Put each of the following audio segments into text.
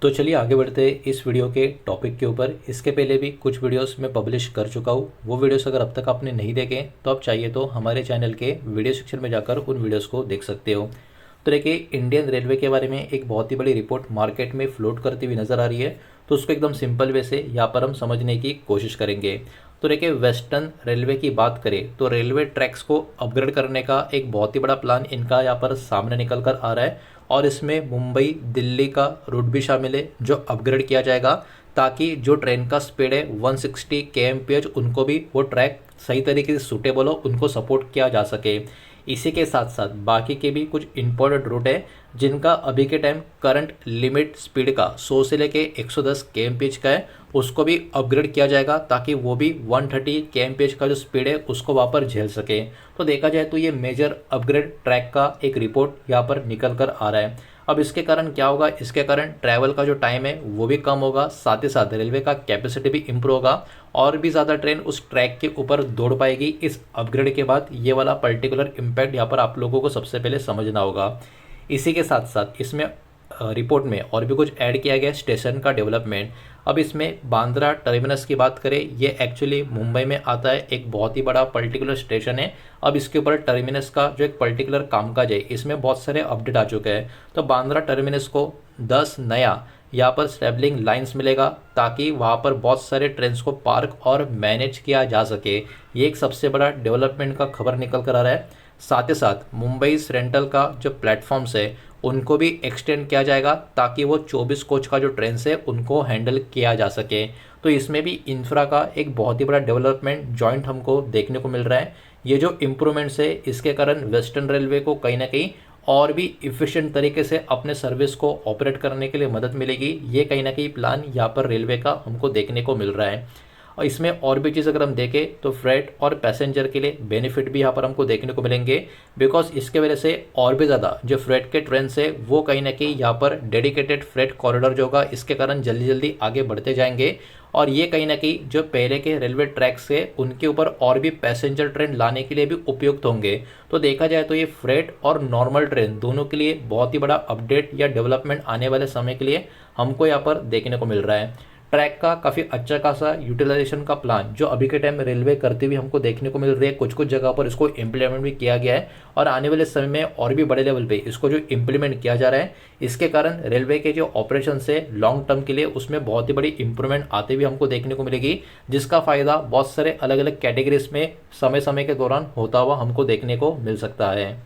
तो चलिए आगे बढ़ते हैं इस वीडियो के टॉपिक के ऊपर। इसके पहले भी कुछ वीडियोस मैं पब्लिश कर चुका हूँ। वो वीडियोस अगर अब तक आपने नहीं देखे तो आप चाहिए तो हमारे चैनल के वीडियो सेक्शन में जाकर उन वीडियोस को देख सकते हो। तो देखिए, इंडियन रेलवे के बारे में एक बहुत ही बड़ी रिपोर्ट मार्केट में फ्लोट करती हुई नज़र आ रही है। तो उसको एकदम सिंपल वे से यहाँ पर हम समझने की कोशिश करेंगे। तो देखिए, वेस्टर्न रेलवे की बात करें तो रेलवे ट्रैक्स को अपग्रेड करने का एक बहुत ही बड़ा प्लान इनका यहाँ पर सामने निकल कर आ रहा है। और इसमें मुंबई दिल्ली का रूट भी शामिल है जो अपग्रेड किया जाएगा, ताकि जो ट्रेन का स्पीड है 160 kmph उनको भी वो ट्रैक सही तरीके से सूटेबल हो, उनको सपोर्ट किया जा सके। इसी के साथ साथ बाकी के भी कुछ इंपॉर्टेंट रूट है जिनका अभी के टाइम करंट लिमिट स्पीड का 100 से लेके 110 kmph का है, उसको भी अपग्रेड किया जाएगा ताकि वो भी 130 kmph का जो स्पीड है उसको वहाँ पर झेल सके। तो देखा जाए तो ये मेजर अपग्रेड ट्रैक का एक रिपोर्ट यहाँ पर निकल कर आ रहा है। अब इसके कारण क्या होगा, इसके कारण ट्रैवल का जो टाइम है वो भी कम होगा, साथ ही साथ रेलवे का कैपेसिटी भी इम्प्रूव होगा और भी ज़्यादा ट्रेन उस ट्रैक के ऊपर दौड़ पाएगी इस अपग्रेड के बाद। ये वाला पर्टिकुलर इम्पैक्ट यहाँ पर आप लोगों को सबसे पहले समझना होगा। इसी के साथ साथ इसमें रिपोर्ट में और भी कुछ ऐड किया गया स्टेशन का डेवलपमेंट। अब इसमें बांद्रा टर्मिनस की बात करें, ये एक्चुअली मुंबई में आता है, एक बहुत ही बड़ा पर्टिकुलर स्टेशन है। अब इसके ऊपर टर्मिनस का जो एक पर्टिकुलर कामकाज है इसमें बहुत सारे अपडेट आ चुके हैं। तो बांद्रा टर्मिनस को 10 नया यहाँ पर स्टेबलिंग लाइंस मिलेगा ताकि वहाँ पर बहुत सारे ट्रेन को पार्क और मैनेज किया जा सके। ये एक सबसे बड़ा डेवलपमेंट का खबर निकल कर आ रहा है। साथ ही साथ मुंबई सेंट्रल का जो प्लेटफॉर्म्स है उनको भी एक्सटेंड किया जाएगा ताकि वो 24 कोच का जो ट्रेन है उनको हैंडल किया जा सके। तो इसमें भी इंफ्रा का एक बहुत ही बड़ा डेवलपमेंट जॉइंट हमको देखने को मिल रहा है। ये जो इम्प्रूवमेंट्स है इसके कारण वेस्टर्न रेलवे को कहीं ना कहीं और भी इफ़िशिएंट तरीके से अपने सर्विस को ऑपरेट करने के लिए मदद मिलेगी। ये कहीं ना कहीं प्लान यहाँ पर रेलवे का हमको देखने को मिल रहा है। और इसमें और भी चीज़ अगर हम देखें तो फ्रेट और पैसेंजर के लिए बेनिफिट भी यहाँ पर हमको देखने को मिलेंगे, बिकॉज इसके वजह से और भी ज़्यादा जो फ्रेट के ट्रेन है वो कहीं ना कहीं यहाँ पर डेडिकेटेड फ्रेट कॉरिडोर जो होगा इसके कारण जल्दी जल्दी आगे बढ़ते जाएंगे। और ये कहीं ना कहीं जो पहले के रेलवे ट्रैक्स है उनके ऊपर और भी पैसेंजर ट्रेन लाने के लिए भी उपयुक्त होंगे। तो देखा जाए तो ये फ्रेट और नॉर्मल ट्रेन दोनों के लिए बहुत ही बड़ा अपडेट या डेवलपमेंट आने वाले समय के लिए हमको यहाँ पर देखने को मिल रहा है। ट्रैक का काफ़ी अच्छा खासा यूटिलाइजेशन का प्लान जो अभी के टाइम रेलवे करते हुए हमको देखने को मिल रही है, कुछ कुछ जगह पर इसको इम्प्लीमेंट भी किया गया है और आने वाले समय में और भी बड़े लेवल पे इसको जो इम्प्लीमेंट किया जा रहा है इसके कारण रेलवे के जो ऑपरेशन है लॉन्ग टर्म के लिए उसमें बहुत ही बड़ी इंप्रूवमेंट आते हुए हमको देखने को मिलेगी, जिसका फायदा बहुत सारे अलग अलग कैटेगरीज में समय समय के दौरान होता हुआ हमको देखने को मिल सकता है।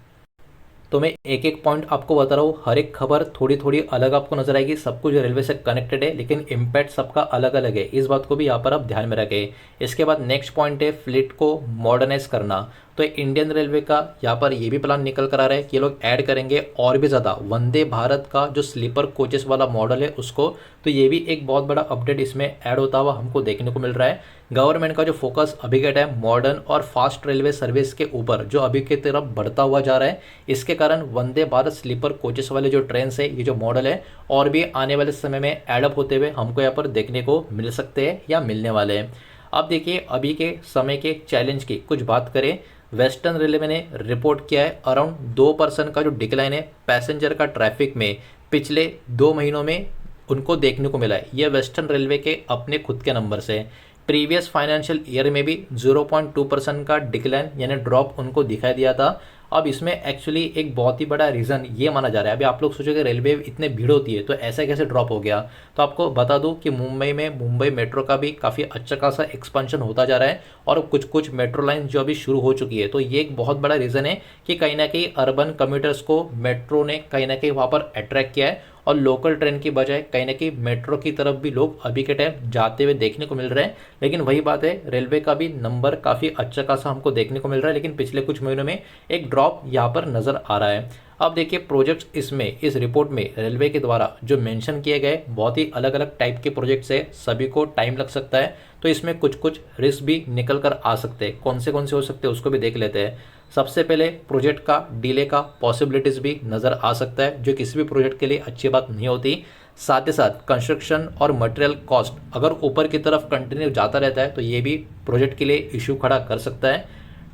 तो मैं एक एक पॉइंट आपको बता रहा हूँ, हर एक खबर थोड़ी थोड़ी अलग आपको नजर आएगी, सब कुछ रेलवे से कनेक्टेड है लेकिन इम्पैक्ट सबका अलग अलग है, इस बात को भी यहाँ पर आप ध्यान में रखें। इसके बाद नेक्स्ट पॉइंट है फ्लीट को मॉडर्नाइज करना। तो इंडियन रेलवे का यहाँ पर ये भी प्लान निकल कर आ रहा है कि ये लोग ऐड करेंगे और भी ज़्यादा वंदे भारत का जो स्लीपर कोचेस वाला मॉडल है उसको। तो ये भी एक बहुत बड़ा अपडेट इसमें ऐड होता हुआ हमको देखने को मिल रहा है। गवर्नमेंट का जो फोकस अभी के टाइम मॉडर्न और फास्ट रेलवे सर्विस के ऊपर जो अभी की तरफ बढ़ता हुआ जा रहा है, इसके कारण वंदे भारत स्लीपर कोचेस वाले जो ट्रेन है ये जो मॉडल है और भी आने वाले समय में एडअप होते हुए हमको यहाँ पर देखने को मिल सकते हैं या मिलने वाले हैं। अब देखिए, अभी के समय के चैलेंज की कुछ बात करें, वेस्टर्न रेलवे ने रिपोर्ट किया है अराउंड 2% का जो डिक्लाइन है पैसेंजर का ट्रैफिक में पिछले 2 महीनों में उनको देखने को मिला है। यह वेस्टर्न रेलवे के अपने खुद के नंबर से प्रीवियस फाइनेंशियल ईयर में भी 0.2% का डिक्लाइन यानी ड्रॉप उनको दिखाई दिया था। अब इसमें एक्चुअली एक बहुत ही बड़ा रीज़न ये माना जा रहा है, अभी आप लोग सोचोगे रेलवे इतने भीड़ होती है तो ऐसा कैसे ड्रॉप हो गया, तो आपको बता दूं कि मुंबई में मुंबई मेट्रो का भी काफ़ी अच्छा खासा एक्सपेंशन होता जा रहा है और कुछ कुछ मेट्रो लाइन जो अभी शुरू हो चुकी है। तो ये एक बहुत बड़ा रीज़न है कि कहीं ना कहीं अर्बन कम्यूटर्स को मेट्रो ने कहीं ना कहीं वहाँ पर अट्रैक्ट किया है और लोकल ट्रेन की बजाय कहीं ना कहीं मेट्रो की तरफ भी लोग अभी के टाइम जाते हुए देखने को मिल रहे हैं। लेकिन वही बात है, रेलवे का भी नंबर काफ़ी अच्छा खासा हमको देखने को मिल रहा है, लेकिन पिछले कुछ महीनों में एक ड्रॉप यहाँ पर नज़र आ रहा है। अब देखिए, प्रोजेक्ट्स इसमें इस रिपोर्ट में रेलवे के द्वारा जो मेंशन किए गए बहुत ही अलग अलग टाइप के प्रोजेक्ट्स है, सभी को टाइम लग सकता है। तो इसमें कुछ कुछ रिस्क भी निकल कर आ सकते हैं, कौन से हो सकते हैं उसको भी देख लेते हैं। सबसे पहले प्रोजेक्ट का डिले का पॉसिबिलिटीज़ भी नज़र आ सकता है, जो किसी भी प्रोजेक्ट के लिए अच्छी बात नहीं होती। साथ ही साथ कंस्ट्रक्शन और मटेरियल कॉस्ट अगर ऊपर की तरफ कंटिन्यू जाता रहता है तो ये भी प्रोजेक्ट के लिए इशू खड़ा कर सकता है।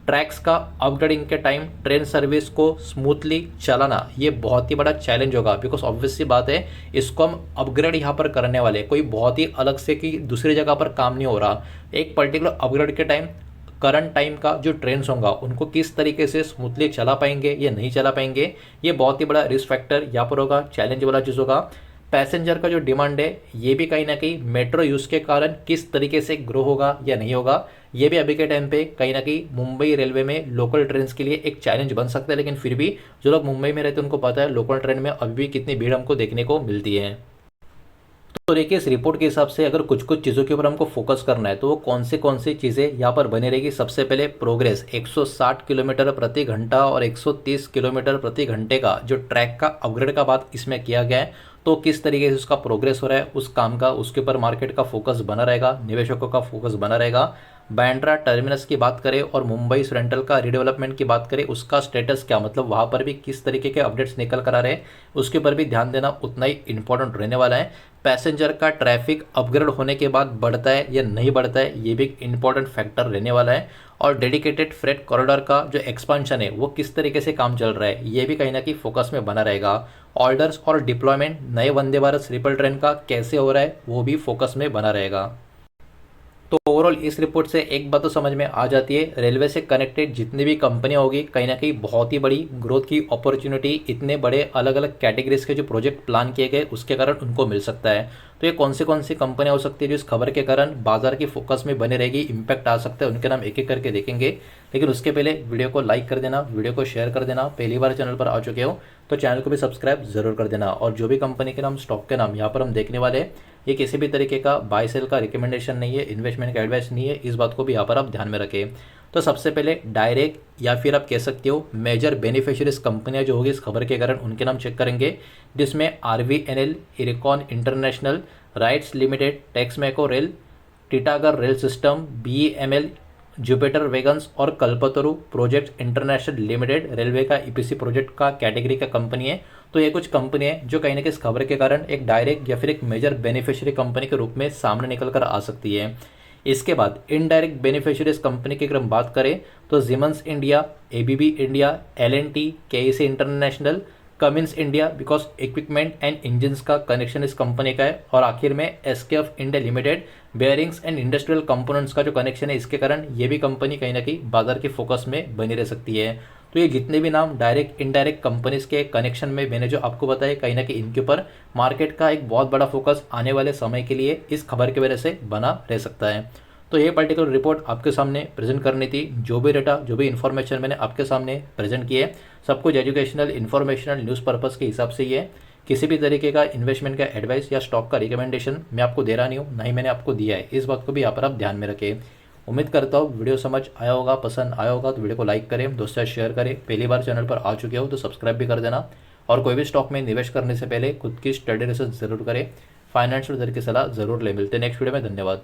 ट्रैक्स का अपग्रेडिंग के टाइम ट्रेन सर्विस को स्मूथली चलाना ये बहुत ही बड़ा चैलेंज होगा, बिकॉज ऑब्वियस सी बात है इसको हम अपग्रेड यहाँ पर करने वाले, कोई बहुत ही अलग से कि दूसरी जगह पर काम नहीं हो रहा। एक पर्टिकुलर अपग्रेड के टाइम करंट टाइम का जो ट्रेन्स होगा उनको किस तरीके से स्मूथली चला पाएंगे या नहीं चला पाएंगे, ये बहुत ही बड़ा रिस्क फैक्टर यहाँ पर होगा, चैलेंज वाला चीज़ होगा। पैसेंजर का जो डिमांड है ये भी कहीं ना कहीं मेट्रो यूज़ के कारण किस तरीके से ग्रो होगा या नहीं होगा, ये भी अभी के टाइम पे कहीं ना कहीं मुंबई रेलवे में लोकल ट्रेन के लिए एक चैलेंज बन सकता है। लेकिन फिर भी जो लोग मुंबई में रहते हैं उनको पता है लोकल ट्रेन में अभी भी कितनी भीड़ हमको देखने को मिलती है। तो देखिए इस रिपोर्ट के हिसाब से अगर कुछ कुछ चीज़ों के ऊपर हमको फोकस करना है तो वो कौन सी चीज़ें यहाँ पर बनी रहेगी। सबसे पहले प्रोग्रेस, 160 किलोमीटर प्रति घंटा और 130 किलोमीटर प्रति घंटे का जो ट्रैक का अपग्रेड का बात इसमें किया गया है, तो किस तरीके से उसका प्रोग्रेस हो रहा है उस काम का, उसके ऊपर मार्केट का फोकस बना रहेगा, निवेशकों का फोकस बना रहेगा। बांद्रा टर्मिनस की बात करें और मुंबई सेंट्रल का रीडेवलपमेंट की बात करें, उसका स्टेटस क्या, मतलब वहाँ पर भी किस तरीके के अपडेट्स निकल कर आ रहे हैं, उसके ऊपर भी ध्यान देना उतना ही इंपॉर्टेंट रहने वाला है। पैसेंजर का ट्रैफिक अपग्रेड होने के बाद बढ़ता है या नहीं बढ़ता है, ये भी एक इंपॉर्टेंट फैक्टर रहने वाला है। और डेडिकेटेड फ्रेट कॉरिडोर का जो एक्सपांशन है वो किस तरीके से काम चल रहा है, ये भी कहीं ना कहीं फोकस में बना रहेगा। ऑर्डर्स और डिप्लॉयमेंट नए वंदे भारत स्लीपर ट्रेन का कैसे हो रहा है वो भी फोकस में बना रहेगा। तो ओवरऑल इस रिपोर्ट से एक बात तो समझ में आ जाती है, रेलवे से कनेक्टेड जितनी भी कंपनियां होगी कहीं ना कहीं बहुत ही बड़ी ग्रोथ की अपॉर्चुनिटी इतने बड़े अलग अलग कैटेगरीज के जो प्रोजेक्ट प्लान किए गए उसके कारण उनको मिल सकता है। तो ये कौन सी कंपनियां हो सकती है जो इस खबर के कारण बाजार की फोकस में बने रहेगी, इंपैक्ट आ सकता है, उनके नाम एक एक करके देखेंगे। लेकिन उसके पहले वीडियो को लाइक कर देना, वीडियो को शेयर कर देना, पहली बार चैनल पर आ चुके हो तो चैनल को भी सब्सक्राइब जरूर कर देना। और जो भी कंपनी के नाम, स्टॉक के नाम यहाँ पर हम देखने वाले हैं, ये किसी भी तरीके का बाय सेल का रिकमेंडेशन नहीं है, इन्वेस्टमेंट का एडवाइस नहीं है, इस बात को भी यहाँ पर आप ध्यान में रखें। तो सबसे पहले डायरेक्ट या फिर आप कह सकते हो मेजर बेनिफिशियरीज कंपनियां जो होगी इस खबर के कारण उनके नाम चेक करेंगे, जिसमें RVNL, Ircon international, RITES limited, Texmaco rail, Titagarh rail system, BEML, Jupiter wagons और Kalpataru project international limited railway का EPC प्रोजेक्ट का कैटेगरी का कंपनी है। तो ये कुछ कंपनी है जो कहीं ना कहीं इस खबर के कारण एक डायरेक्ट या फिर एक मेजर बेनिफिशियरी कंपनी के रूप में सामने निकल कर आ सकती है। इसके बाद इनडायरेक्ट बेनिफिशियरीज कंपनी की अगर हम बात करें तो Siemens India, ABB India, L&T, KEC international, Cummins India because equipment and engines का कनेक्शन इस कंपनी का है, और आखिर में SKF India limited bearings and industrial components का जो कनेक्शन है इसके कारण ये भी कंपनी कहीं ना कहीं बाजार के फोकस में बनी रह सकती है। तो ये जितने भी नाम डायरेक्ट इनडायरेक्ट कंपनीज के कनेक्शन में मैंने जो आपको बताया, कहीं ना कहीं इनके ऊपर मार्केट का एक बहुत बड़ा फोकस आने वाले समय के लिए इस खबर की वजह से बना रह सकता है। तो ये पर्टिकुलर रिपोर्ट आपके सामने प्रेजेंट करनी थी। जो भी डेटा, जो भी इन्फॉर्मेशन मैंने आपके सामने प्रेजेंट की है सब कुछ एजुकेशनल, इन्फॉर्मेशनल, न्यूज़ पर्पज़ के हिसाब से ही है। किसी भी तरीके का इन्वेस्टमेंट का एडवाइस या स्टॉक का रिकमेंडेशन मैं आपको दे रहा नहीं हूँ, ना ही मैंने आपको दिया है, इस बात को भी यहाँ पर आप ध्यान में रखें। उम्मीद करता हूँ वीडियो समझ आया होगा, पसंद आया होगा तो वीडियो को लाइक करें, दोस्तों से शेयर करें, पहली बार चैनल पर आ चुके हो तो सब्सक्राइब भी कर देना। और कोई भी स्टॉक में निवेश करने से पहले खुद की स्टडी रिसर्च जरूर करें, फाइनेंशियल की सलाह जरूर ले। मिलते हैं नेक्स्ट वीडियो में, धन्यवाद।